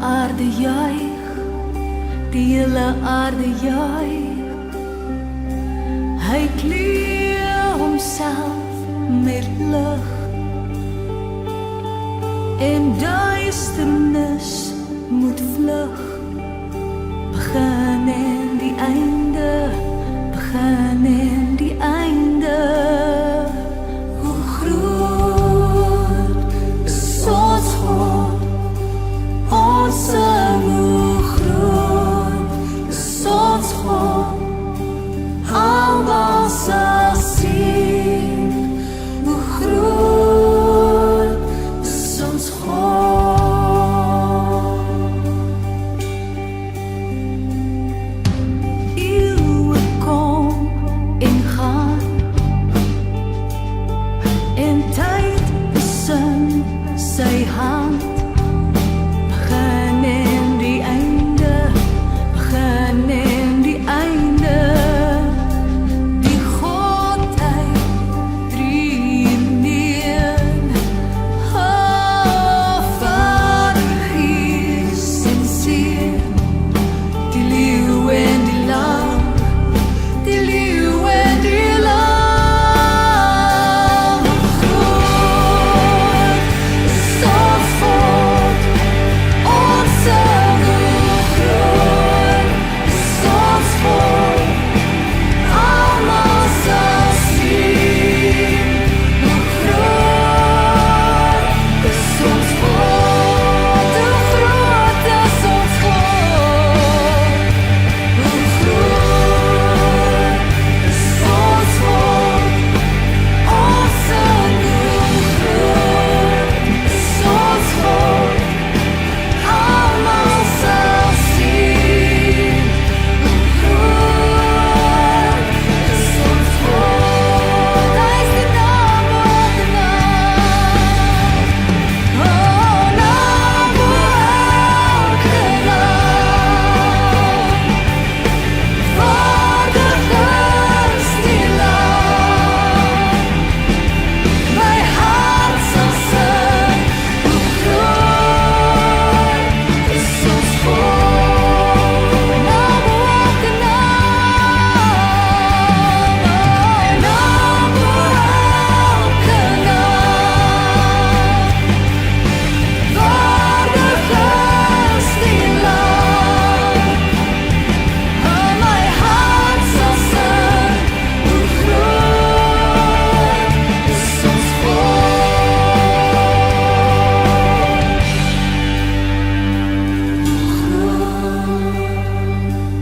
aarde juig, die hele aarde juig. Hy kleer homself met lig en duisternis moet vlug. Begin en die einde, begin en die einde. Hoe groot is ons God, ons sing hoe groot is ons God. Almal sal sien, hoe groot is ons God. Eeuwe kom en gaan, en tyd is in sy hand. Begin en die einde, begin en die einde. Die Godheid drie in een. Vader, Gees en Seun, die leeu en die lam, die leeu en die lam. Groot is ons God, ons sing hoe groot is ons God. Almal sal sien, hoe groot is ons God. Hoe groot is ons God. Hoe groot is ons God. Ons sing hoe groot is ons God. Almal sal sien, hoe groot is ons God. Hy is die naam bo elke naam. Oh, naam bo elke naam. Vader, Gees, die Lam. My hart sal sing, hoe groot is ons God. Naam bo elke naam. Naam bo elke naam. Vader, Gees, die Lam. My hart sal sing, hoe groot is ons God.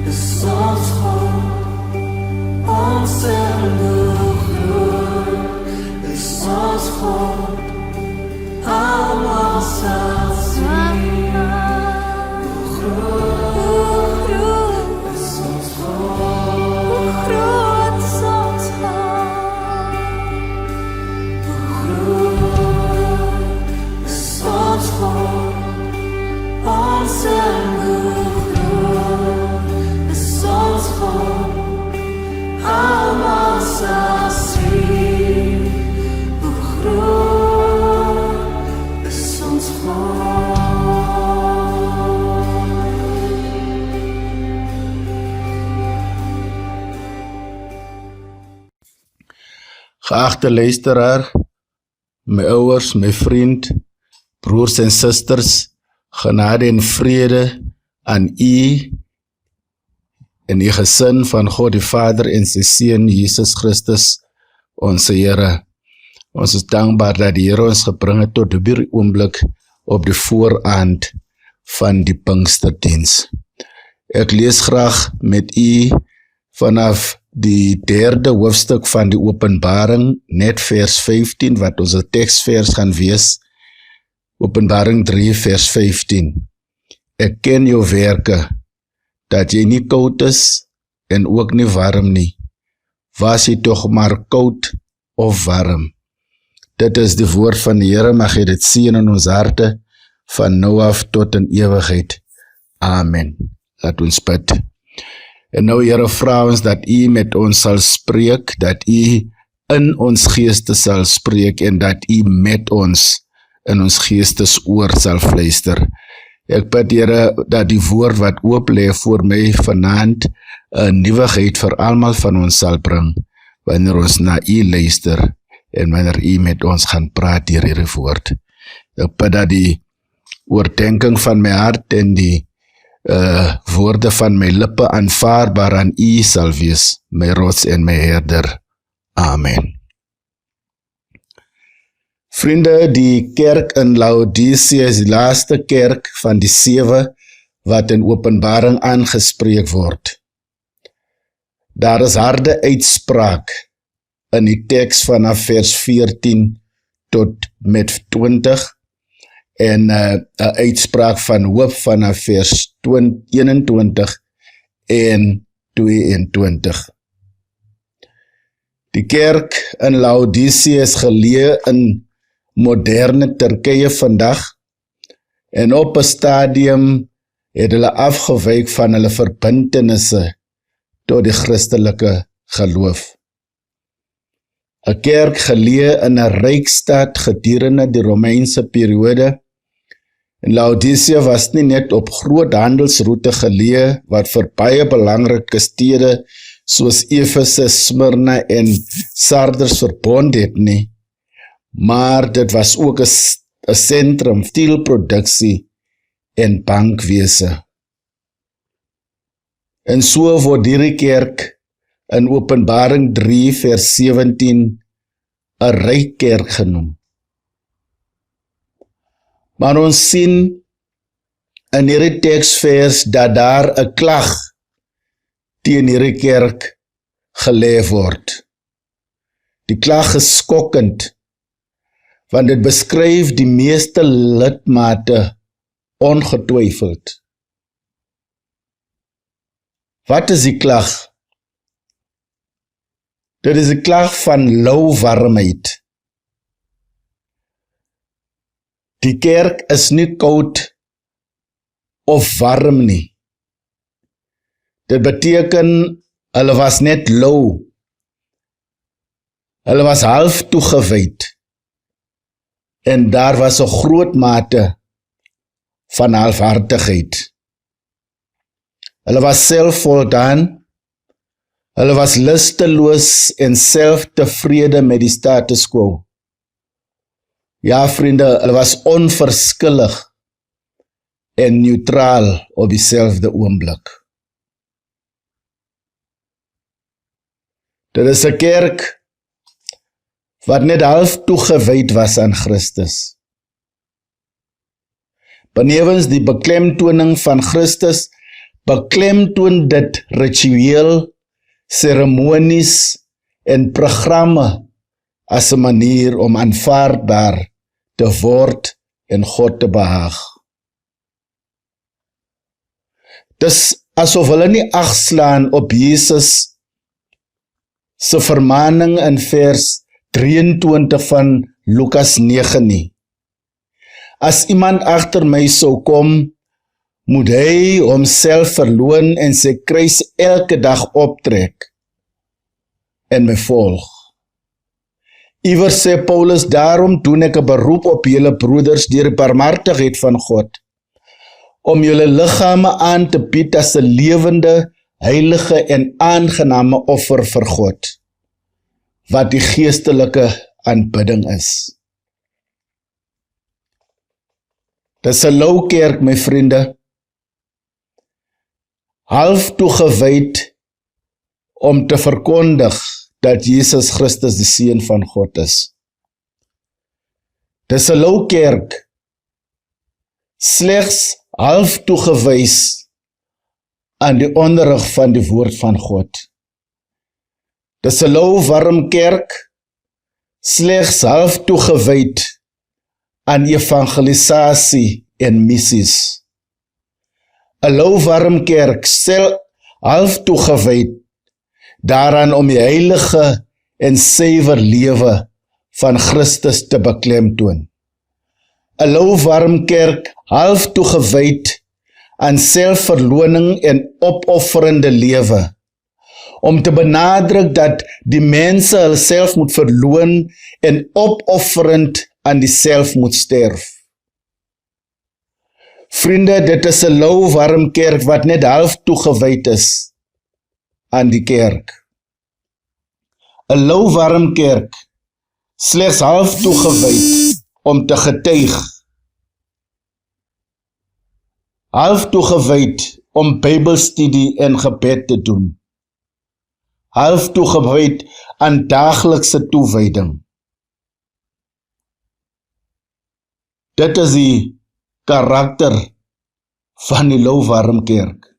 Groot is ons God. Ons sing hoe groot is ons God. Almal sal sien, hoe groot is ons God. Hoe groot is ons God. Hoe groot is ons God. Ons sing hoe groot is ons God. Almal sal sien, hoe groot is ons God. Geagte luisteraar, my ouers, my vriend, broers en susters, genade en vrede aan u en die gesin van God die Vader en sy Seun Jesus Christus, ons Here. Ons is dankbaar dat die Here ons gebring het tot die oomblik op die vooraand van die Pinksterdiens. Ek lees graag met u vanaf die 3de hoofstuk van die Openbaring, net vers 15, wat ons teksvers gaan wees. Openbaring 3 vers 15. Ek ken jou werke, dat jy nie koud is en ook nie warm nie. Was jy toch maar koud of warm? Dit is die woord van die Here, mag jy dit sien in ons harte, van nou af tot in ewigheid. Amen. Laat ons bid. En nou, Here, vra ons dat u met ons sal spreek, dat u in ons geeste sal spreek en dat u met ons in ons geestesoor sal fluister. Ek bid, Here, dat die woord wat oop lê voor my vanaand 'n nuwigheid vir almal van ons sal bring, wanneer ons na U luister en wanneer U met ons gaan praat deur hierdie woord. Ek bid dat die oordenking van my hart en die woorde van my lippe aanvaarbaar aan U sal wees, my rots en my herder. Amen. Vriende, die kerk in Laodicea is die laaste kerk van die 7 wat in Openbaring aangespreek word. Daar is harde uitspraak in die teks vanaf vers 14 tot met 20 en 'n uitspraak van hoop vanaf vers 21 en 22. Die kerk in Laodicea is geleë in moderne Turkye vandag en op 'n stadium het hulle afgewyk van hulle verbintenisse tot die Christelike geloof. 'n Kerk geleë in 'n ryk stad gedurende die Romeinse periode. En Laodicea was nie net op groot handelsroete geleë wat vir baie belangrike stede soos Efese, Smyrna en Sardes verbond het nie, maar dit was ook 'n sentrum stielproduksie en bankwese. En so word hierdie kerk in Openbaring 3 vers 17 'n ryk kerk genoem. Maar ons sien in hierdie teksvers dat daar 'n klag teen hierdie kerk gelê word. Die klag is skokkend, want dit beskryf die meeste lidmate ongetwyfeld. Wat is die klag? Dit is 'n klag van lauwarmheid. Die kerk is nie koud of warm nie. Dit beteken hulle was net lou. Hulle was half toegewyd. En daar was 'n groot mate van halfhartigheid. Hulle was selfvoldaan. Hulle was lusteloos en selftevrede met die status quo. Ja, vriende, hulle was onverskillig en neutraal op dieselfde oomblik. Dit is 'n kerk wat net half toegewyd was aan Christus. Benewens die beklemtoning van Christus, beklemtoon dit ritueel, seremonies en programme as 'n manier om aanvaardbaar te word en God te behaag. Dis asof hulle nie ag slaan op Jesus se vermaning in vers 23 van Lukas 9 nie. As iemand agter my sou kom, moet hy homself verloon en sy kruis elke dag optrek en my volg. Iewers sê Paulus, daarom doen ek 'n beroep op julle broeders deur die barmhartigheid van God, om julle liggame aan te bied as 'n lewende, heilige en aangename offer vir God, wat die geestelike aanbidding is. Dis 'n lou kerk, my vriende, half toegewyd om te verkondig dat Jesus Christus die Seun van God is. Dis 'n lou kerk, slegs half toegewys aan die onderrig van die woord van God. Dis 'n lou warm kerk, slegs half toegewyd aan evangelisasie en missies. 'n Lou warm kerk, half toegewyd daaraan om die heilige en suiwer lewe van Christus te beklemtoon. 'n Lou warm kerk, half toegewyd aan selfverloning en opofferende lewe, om te benadruk dat die mense hulself moet verloon en opofferend aan die self moet sterf. Vriende, dit is 'n lauwarm kerk wat net half toegewyd is aan die kerk. 'n Lauwarm kerk, slegs half toegewyd om te getuig. Half toegewyd om Bybelstudie en gebed te doen. Half toegewyd aan daaglikse toewyding. Dit is die karakter van die lauwarm kerk.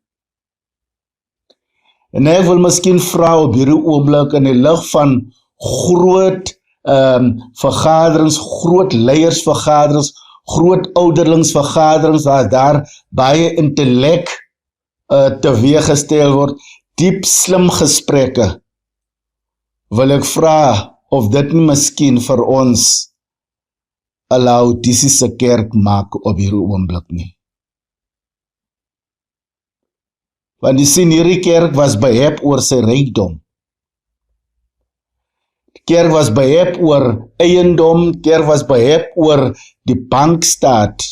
En ek wil miskien vra op hierdie oomblik in die lig van groot vergaderings, groot leiersvergaderings, groot ouderlingsvergaderings waar daar baie intellek teweeggestel word, diep slim gesprekke, wil ek vra of dit nie miskien vir ons 'n Laodisiese kerk maak op hierdie oomblik nie. Want jy sien, hierdie kerk was behep oor sy rykdom. Die kerk was behep oor eiendom, die kerk was behep oor die bankstaat.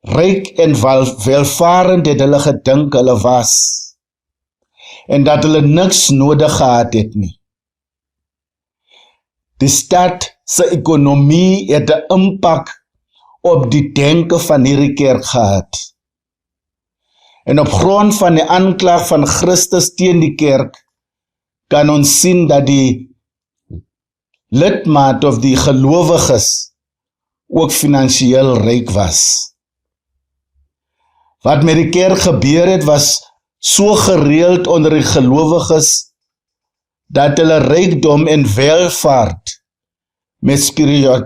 Ryk en welvarend het hulle gedink hulle was, en dat hulle niks nodig gehad het nie. Die stad se ekonomie het 'n impak op die denke van hierdie kerk gehad. En op grond van die aanklag van Christus teen die kerk, kan ons sien dat die lidmaat of die gelowiges ook finansiëel ryk was. Wat met die kerk gebeur het, was so gereeld onder die gelowiges, dat hulle rykdom en welvaart met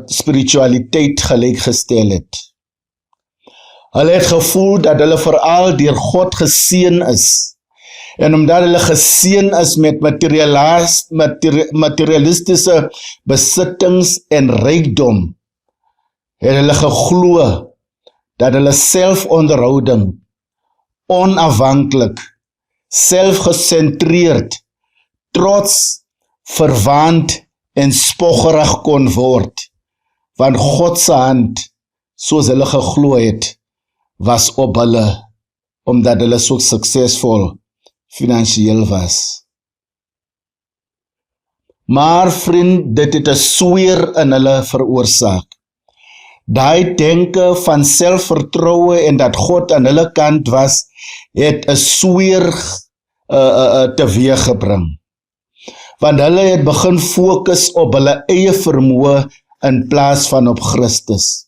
spiritualiteit gelijkgestel het. Hulle het gevoel dat hulle veral deur God geseën is, en omdat hulle geseën is met materialistische besittings en rykdom, het hulle geglo dat hulle selfonderhouding, onafhanklik, selfgesentreerd, trots, verwaand en spoggerig kon word, want God se hand, soos hulle geglo het, was op hulle, omdat hulle so suksesvol finansiëel was. Maar vriend, dit het 'n sweer in hulle veroorsaak. Daai denke van selfvertroue en dat God aan hulle kant was, het 'n sweer teweeggebring. Want hulle het begin fokus op hulle eie vermoë in plaas van op Christus.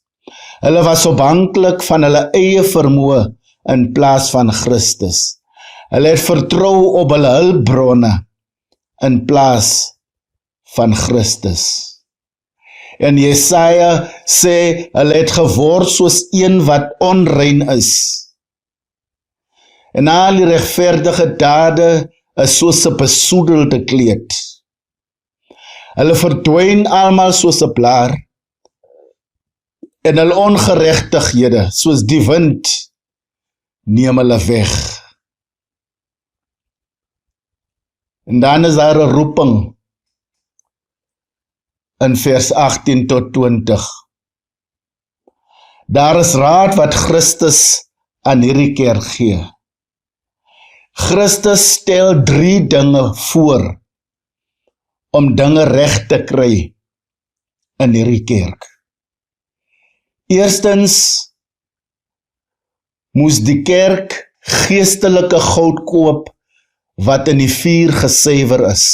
Hulle was afhanklik van hulle eie vermoë in plaas van Christus. Hulle het vertrou op hulle hulpbronne in plaas van Christus. En Jesaja sê, hulle het geword soos een wat onrein is. En al die regverdige dade is soos 'n besoedelde kleed. Hulle verdwyn almal soos 'n blaar, en hulle ongeregtighede, soos die wind, neem hulle weg. En dan is daar 'n roeping in vers 18 tot 20. Daar is raad wat Christus aan hierdie kerk gee. Christus stel 3 dinge voor om dinge reg te kry in hierdie kerk. Eerstens moes die kerk geestelike goud koop wat in die vuur gesuiwer is.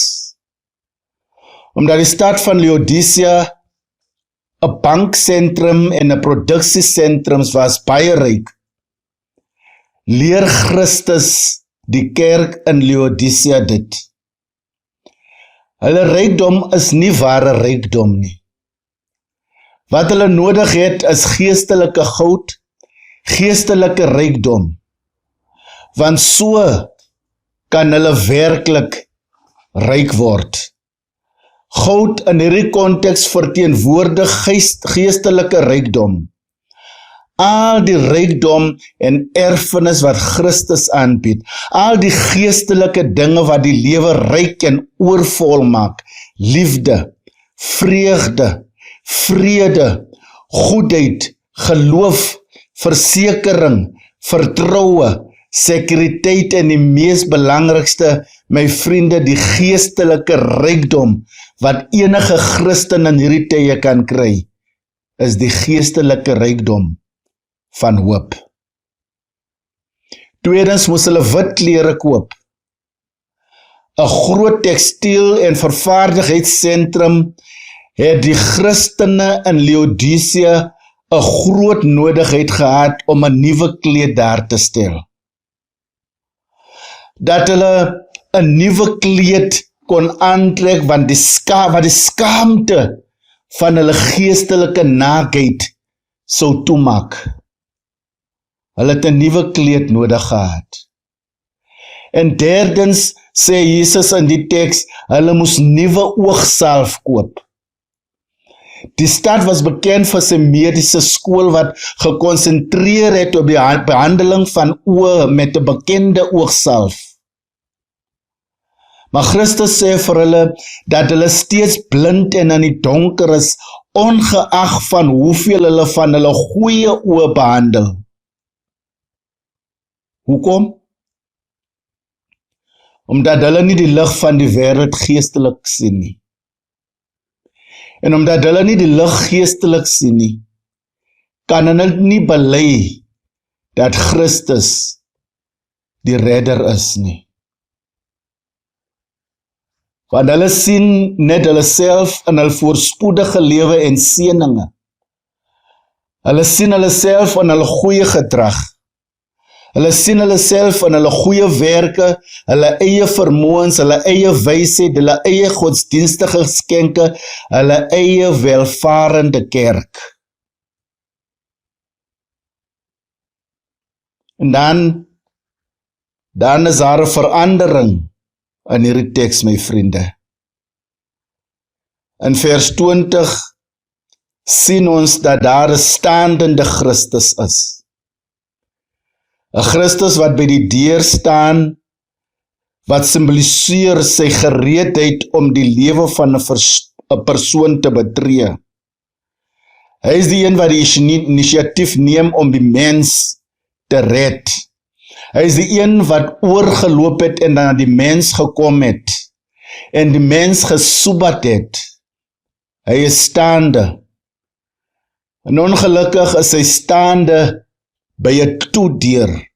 Omdat die stad van Laodicea 'n banksentrum en 'n produksiesentrum was baie ryk, leer Christus die kerk in Laodicea dit. Hulle rykdom is nie ware rykdom nie. Wat hulle nodig het is geestelike goud, geestelike rykdom, want so kan hulle werklik ryk word. Goud in hierdie konteks verteenwoordig geestelike rykdom. Al die rykdom en erfenis wat Christus aanbied, al die geestelike dinge wat die lewe ryk en oorvol maak, liefde, vreugde, vrede, goedheid, geloof, versekering, vertroue, sekuriteit en die mees belangrikste, my vriende, die geestelike rykdom wat enige Christen in hierdie tye kan kry, is die geestelike rykdom van hoop. Tweedens moes hulle wit klere koop. 'n groot tekstiel- en vervaardigheidssentrum het die Christene in Laodicea 'n groot nodigheid gehad om 'n nuwe kleed daar te stel. Dat hulle 'n nuwe kleed kon aantrek want die skaamte van hulle geestelike naakheid sou toemaak. Hulle het 'n nuwe kleed nodig gehad. En derdens sê Jesus in die teks, hulle moes nuwe oogsalf koop. Die stad was bekend vir sy mediese skool wat gekonsentreer het op die behandeling van oë met 'n bekende oogsalf. Maar Christus sê vir hulle dat hulle steeds blind en in die donker is, ongeag van hoeveel hulle van hulle goeie oë behandel. Hoekom? Omdat hulle nie die lig van die wêreld geestelik sien nie. En omdat hulle nie die lig geestelik sien nie, kan hulle nie bely dat Christus die redder is nie. Want hulle sien net hulle self in hul voorspoedige lewe en seëninge. Hulle sien hulle self in hul goeie gedrag. Hulle sien hulle self in hulle goeie werke, hulle eie vermoëns, hulle eie wysheid, hulle eie godsdienstige geskenke, hulle eie welvarende kerk. En dan is daar 'n verandering in hierdie teks, my vriende. In vers 20 sien ons dat daar 'n staande Christus is. 'n Christus wat by die deur staan, wat simboliseer sy gereedheid om die lewe van 'n persoon te betree. Hy is die een wat die inisiatief neem om die mens te red. Hy is die een wat oorgeloop het en na die mens gekom het en die mens gesoebat het. Hy is staande. En ongelukkig is hy staande by 'n toedeur.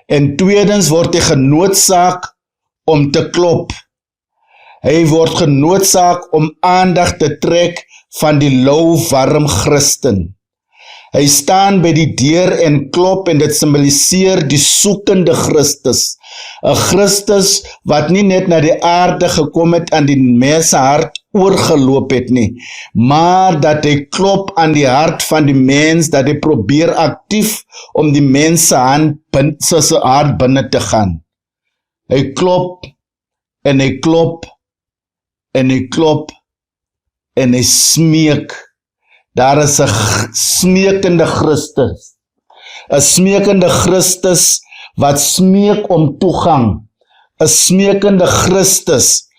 En tweedens word hy genoodsaak om te klop. Hy word genoodsaak om aandag te trek van die lou warm Christen. Hy staan by die deur en klop en dit simboliseer die soekende Christus. 'n Christus wat nie net na die aarde gekom het aan die mens se hart oorgeloop het nie, maar dat hy klop aan die hart van die mens, dat hy probeer aktief om die mens se hart binne te gaan. Hy klop en hy klop en hy klop en hy smeek. Daar is 'n smeekende Christus. 'n smeekende Christus wat smeek om toegang. 'n smeekende Christus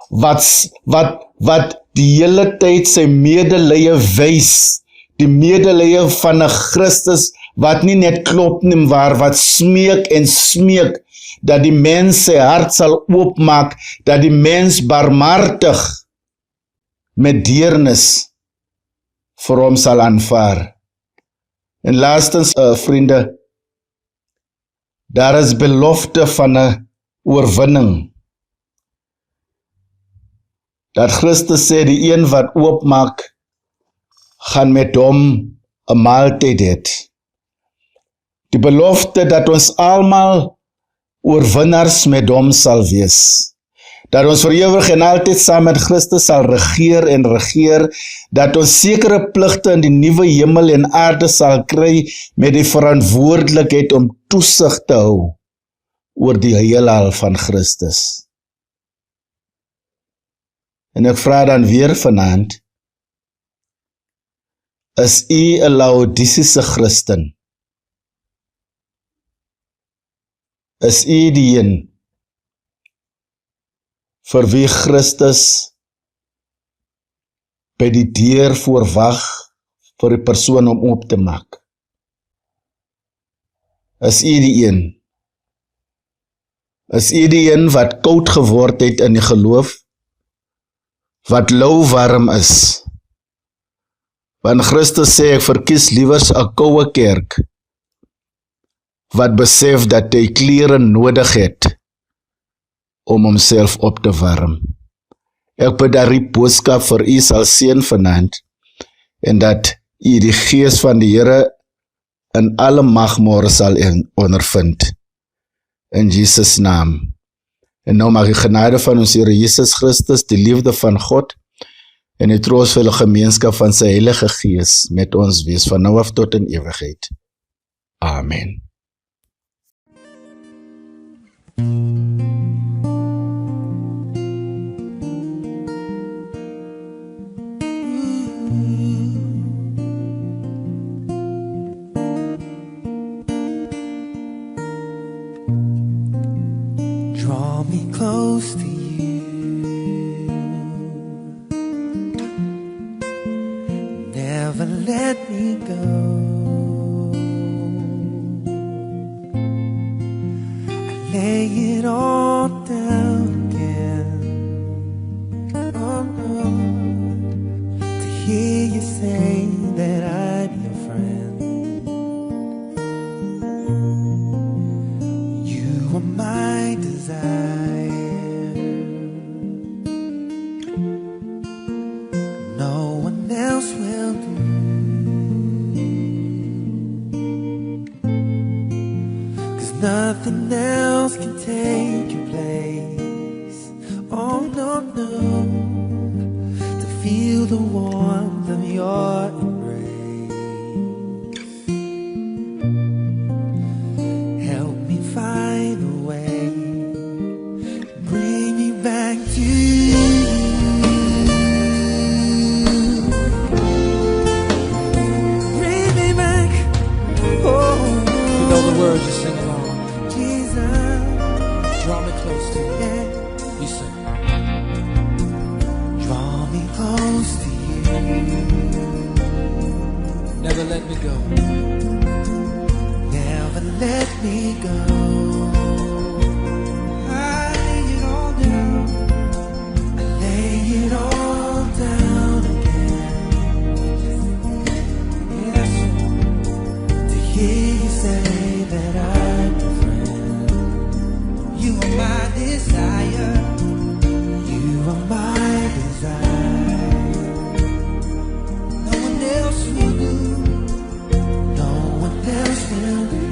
wat die hele tyd sy medelee wys. Die medelee van 'n Christus wat nie net klop nie, maar wat smeek en smeek dat die mens sy hart sal oopmaak, dat die mens barmhartig met deernis vir hom sal aanvaar. En laastens, vriende, daar is belofte van 'n oorwinning. Dat Christus sê die een wat oopmaak, gaan met hom 'n maaltyd het. Die belofte dat ons almal oorwinnaars met hom sal wees. Dat ons vir ewig en altyd saam met Christus sal regeer en regeer, dat ons sekere pligte in die nuwe hemel en aarde sal kry met die verantwoordelikheid om toesig te hou oor die heelal van Christus. En ek vra dan weer vanaand, is u 'n Laodicese Christen? Is u die een vir wie Christus by die deur voorwag vir die persoon om oop te maak. Is U die een? Is U die een wat koud geword het in die geloof? Wat lauwarm is? Want Christus sê, ek verkies liewers 'n koue kerk, wat besef dat hy klere nodig het, om homself op te warm. Ek bid dat die boodskap vir U sal seën vanaand, en dat U die gees van die Here in alle mag môre sal ondervind. In Jesus naam. En nou mag die genade van ons Here Jesus Christus, die liefde van God, en die troostvolle gemeenskap van sy Heilige Gees met ons wees van nou af tot in ewigheid. Amen. Draw me close to you. Never let me go. I lay it all down again. Oh no, to hear you say that I'm your friend. You are my desire. No one else will do. 'Cause nothing else can take your place. Oh no, no. To feel the warmth of your embrace. Help me find a way. Bring me back to you. Bring me back. Oh, You know the words, you sing along. Jesus. Draw me close to you. Yeah. You sing. Draw me close to you. Never let me go. Never let me go. I lay it all down. I lay it all down again. Yes, to hear you say that I'm your friend. You are my desire. You are my desire. No one else will do. No one else will do.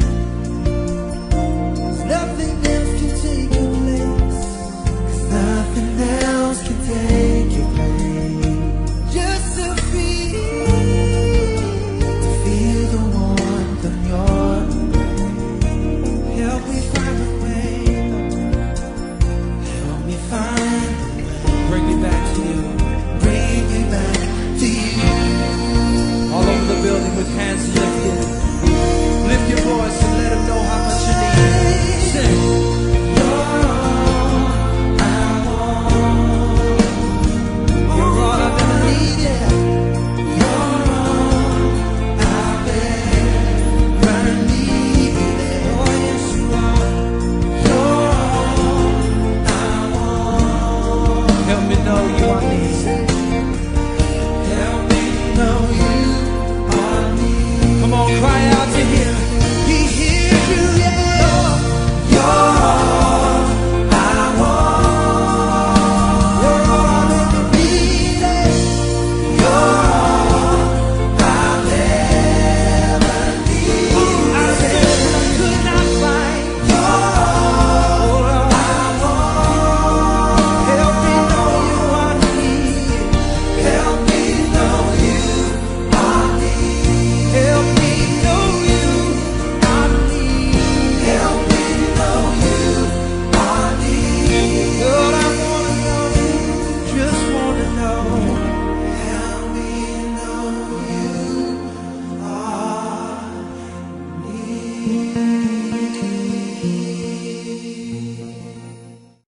'Cause nothing else can take your place. 'Cause nothing else can take your place. Just to feel the warmth of your embrace. Help me find a way, Lord. Help me find a way. Bring me back to you. Bring me back to you. All over the building with hands lifted. Lift your voice and let them know how much you need. Sing. You're all I've ever needed. You're all I've ever needed. Oh, yes, you are. You're all I want. Help me know you are needed. Help me know you are needed. Come on, cry out to Him. He hears you, yeah. You're all I want. You're all I've ever needed. You're all I've ever needed. I said I could not find. You're all I want. Help me know you are needed. Help me know you are needed. Help me know you are needed. Help me know you are needed. Lord, I wanna know, just wanna know. Help me know you are needed.